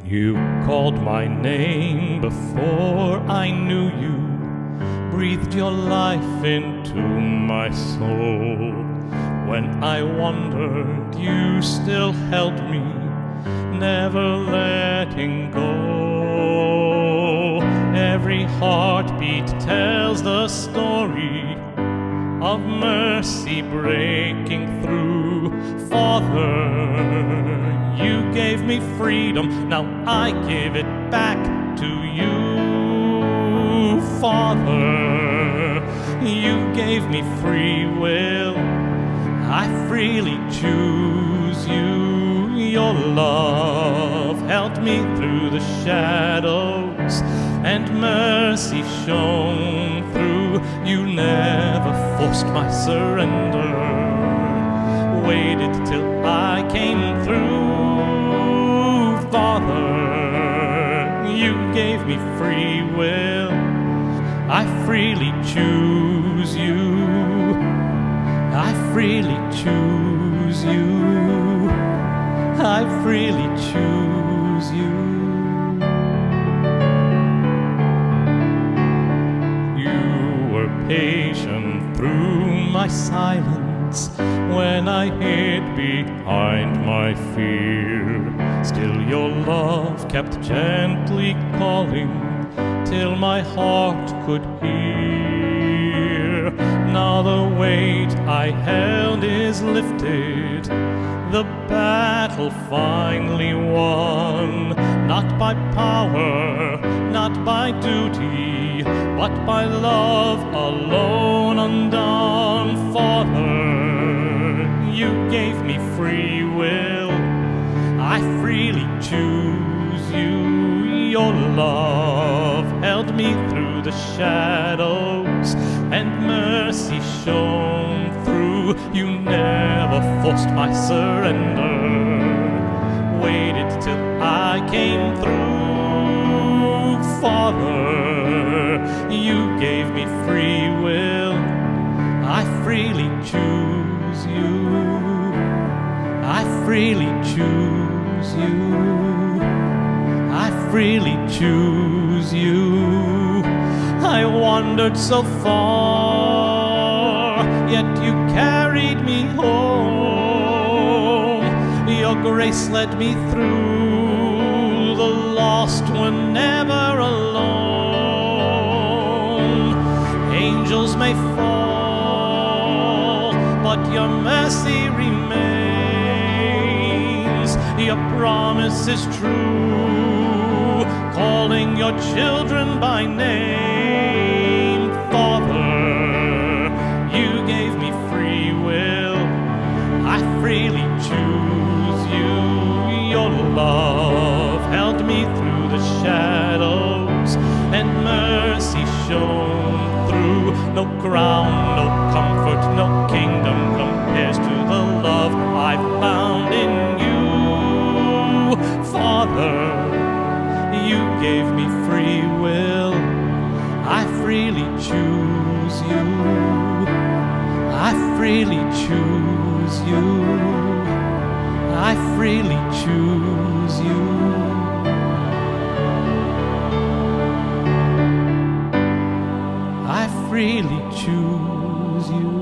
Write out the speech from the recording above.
You called my name before I knew you, breathed your life into my soul. When I wandered, you still held me, never letting go. Every heartbeat tells the story of mercy breaking through. Father, you gave me freedom, now I give it back to you. Father, you gave me free will, I freely choose you. Your love helped me through the shadows, and mercy shone through. You never forced my surrender, waited till I came through. Father, you gave me free will, I freely choose you. I freely choose you. I freely choose you. You were patient through my silence when I hid behind my fear. Still your love kept gently calling till my heart could hear. Now the weight I held is lifted, the battle finally won. Not by power, not by duty, but by love alone undone. Father, you gave me free will, I freely choose you. Your love held me through the shadows, and mercy shone through. You never forced my surrender, waited till I came through. Father, you gave me free will, I freely choose you. I freely choose you. I freely choose you. I wandered so far, yet you carried me home. Your grace led me through, the lost were never alone. Angels may fall, but your mercy remains. Your promise is true, calling your children by name. Father, you gave me free will, I freely choose you. Your love held me through the shadows, and mercy shone through. No crown, no comfort, no kingdom compares to the love I found in you. Father, you gave me free will, I freely choose you. I freely choose you. I freely choose you. I freely choose you.